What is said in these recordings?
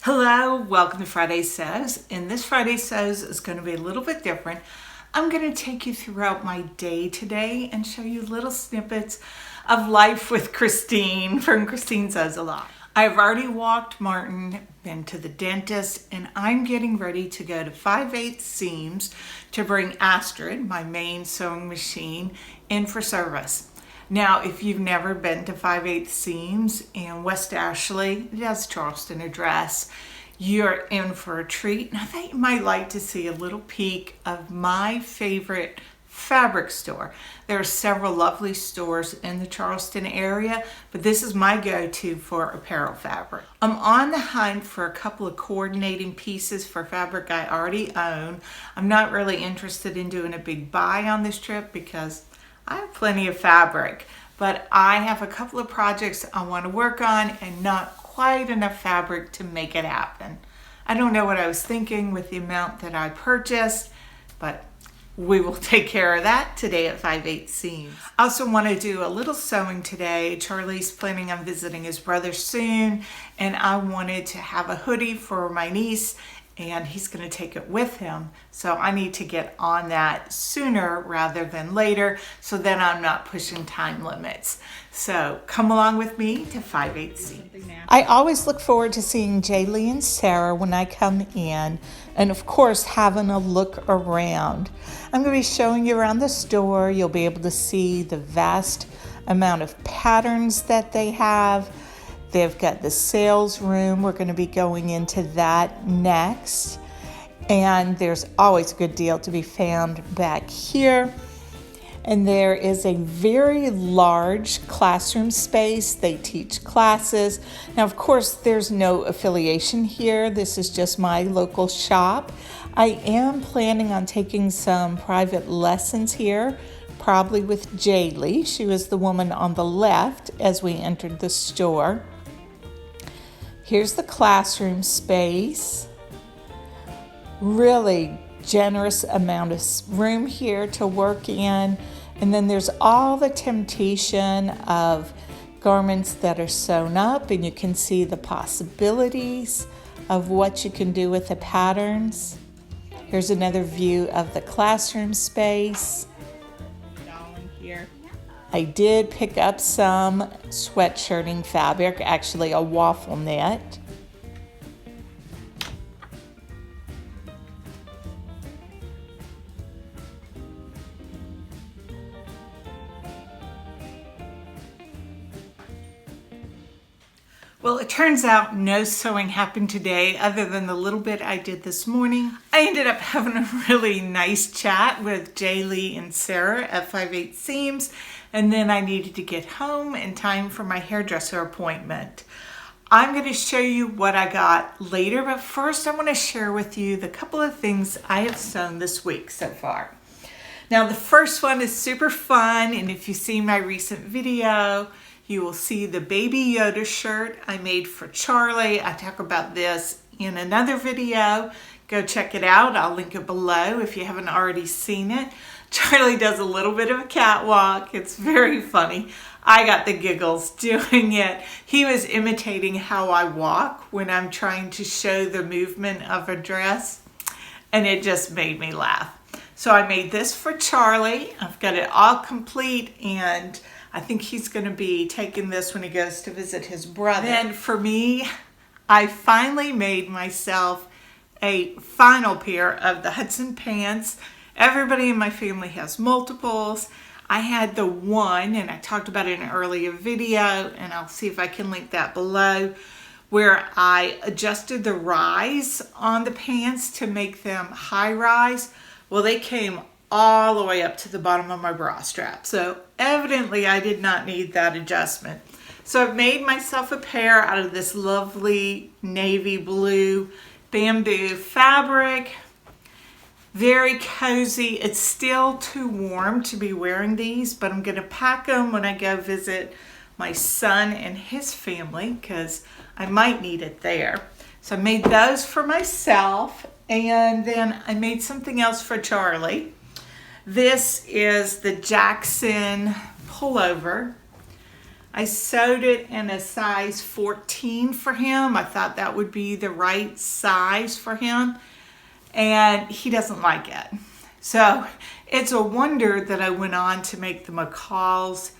Hello, welcome to Friday Sews. And this Friday Sews is going to be a little bit different. I'm going to take you throughout my day today and show you little snippets of life with Christine from Christine Sews a Lot. I've already walked Martin, been to the dentist, and I'm getting ready to go to 5/8 seams to bring Astrid, my main sewing machine, in for service. Now, if you've never been to 5/8 seams in West Ashley, that's Charleston address, you're in for a treat. And I thought you might like to see a little peek of my favorite fabric store. There are several lovely stores in the Charleston area, but this is my go-to for apparel fabric. I'm on the hunt for a couple of coordinating pieces for fabric I already own. I'm not really interested in doing a big buy on this trip because I have plenty of fabric, but I have a couple of projects I want to work on and not quite enough fabric to make it happen. I don't know what I was thinking with the amount that I purchased, but we will take care of that today at 5/8 seams. I also want to do a little sewing today. Charlie's planning on visiting his brother soon, and I wanted to have a hoodie for my niece, and he's going to take it with him. So I need to get on that sooner rather than later so then I'm not pushing time limits. So come along with me to 5/8 seams. I always look forward to seeing Jaylee and Sarah when I come in, and of course having a look around. I'm going to be showing you around the store. You'll be able to see the vast amount of patterns that they have. They've got the sales room. We're going to be going into that next. And there's always a good deal to be found back here. And there is a very large classroom space. They teach classes. Now, of course, there's no affiliation here. This is just my local shop. I am planning on taking some private lessons here, probably with Jaylee. She was the woman on the left as we entered the store. Here's the classroom space. Really generous amount of room here to work in. And then there's all the temptation of garments that are sewn up, and you can see the possibilities of what you can do with the patterns. Here's another view of the classroom space. Here. I did pick up some sweatshirting fabric, actually a waffle knit. Well, it turns out no sewing happened today other than the little bit I did this morning. I ended up having a really nice chat with Jaylee and Sarah at 5/8 seams, and then I needed to get home in time for my hairdresser appointment. I'm going to show you what I got later, but first I want to share with you the couple of things I have sewn this week so far. Now, the first one is super fun, and if you see my recent video, you will see the Baby Yoda shirt I made for Charlie. I talk about this in another video. Go check it out. I'll link it below if you haven't already seen it. Charlie does a little bit of a catwalk. It's very funny. I got the giggles doing it. He was imitating how I walk when I'm trying to show the movement of a dress, and it just made me laugh. So I made this for Charlie. I've got it all complete, and I think he's going to be taking this when he goes to visit his brother. And for me, I finally made myself a final pair of the Hudson Pants. Everybody in my family has multiples. I had the one, and I talked about it in an earlier video, and I'll see if I can link that below, where I adjusted the rise on the pants to make them high rise. Well, they came all the way up to the bottom of my bra strap. So evidently I did not need that adjustment. So I've made myself a pair out of this lovely navy blue bamboo fabric. Very cozy. It's still too warm to be wearing these, but I'm going to pack them when I go visit my son and his family because I might need it there. So I made those for myself, and then I made something else for Charlie. This is the Jackson Pullover. I sewed it in a size 14 for him. I thought that would be the right size for him, and he doesn't like it. So it's a wonder that I went on to make the McCalls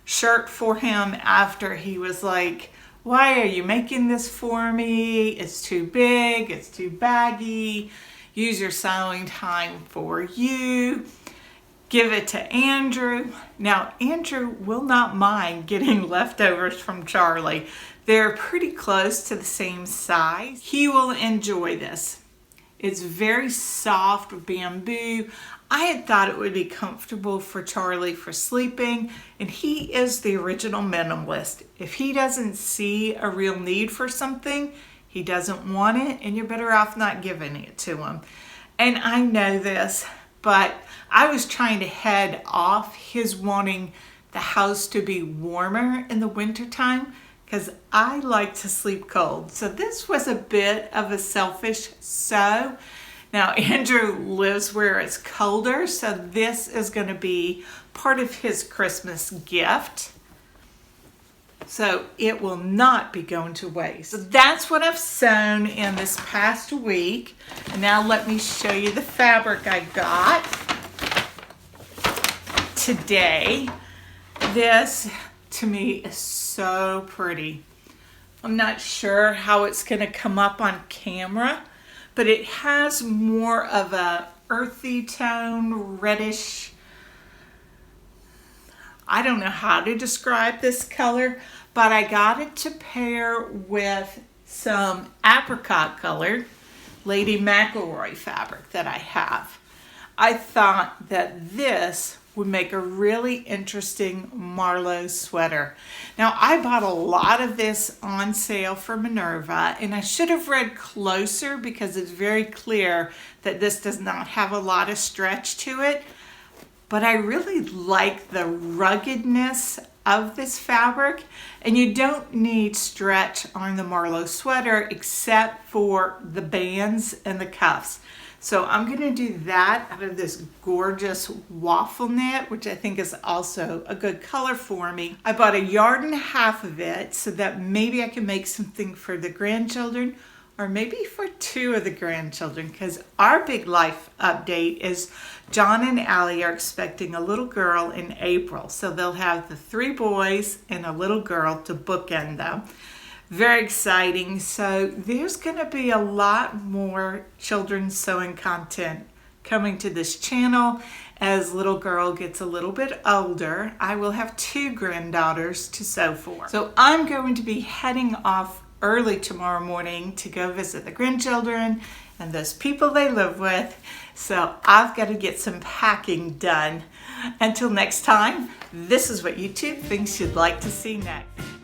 shirt for him after he was like, why are you making this for me? It's too big, it's too baggy. Use your sewing time for you. Give it to Andrew. Now, Andrew will not mind getting leftovers from Charlie. They're pretty close to the same size. He will enjoy this. It's very soft bamboo. I had thought it would be comfortable for Charlie for sleeping, and he is the original minimalist. If he doesn't see a real need for something, he doesn't want it, and you're better off not giving it to him. And I know this, but I was trying to head off his wanting the house to be warmer in the wintertime because I like to sleep cold. So this was a bit of a selfish sew. Now Andrew lives where it's colder, so this is going to be part of his Christmas gift. So it will not be going to waste. So that's what I've sewn in this past week. And now let me show you the fabric I got today. This to me is so pretty. I'm not sure how it's going to come up on camera, but it has more of a earthy tone, reddish. I don't know how to describe this color, but I got it to pair with some apricot colored Lady McElroy fabric that I have. I thought that this would make a really interesting Marlowe sweater. Now, I bought a lot of this on sale for Minerva, and I should have read closer because it's very clear that this does not have a lot of stretch to it. But I really like the ruggedness of this fabric, and you don't need stretch on the Marlowe sweater except for the bands and the cuffs. So I'm going to do that out of this gorgeous waffle knit, which I think is also a good color for me. I bought 1.5 yards of it so that maybe I can make something for the grandchildren, or maybe for 2 of the grandchildren, because our big life update is John and Allie are expecting a little girl in April. So they'll have the 3 boys and a little girl to bookend them. Very exciting. So there's going to be a lot more children's sewing content coming to this channel. As little girl gets a little bit older, I will have 2 granddaughters to sew for. So I'm going to be heading off early tomorrow morning to go visit the grandchildren and those people they live with. So I've got to get some packing done. Until next time, this is what YouTube thinks you'd like to see next.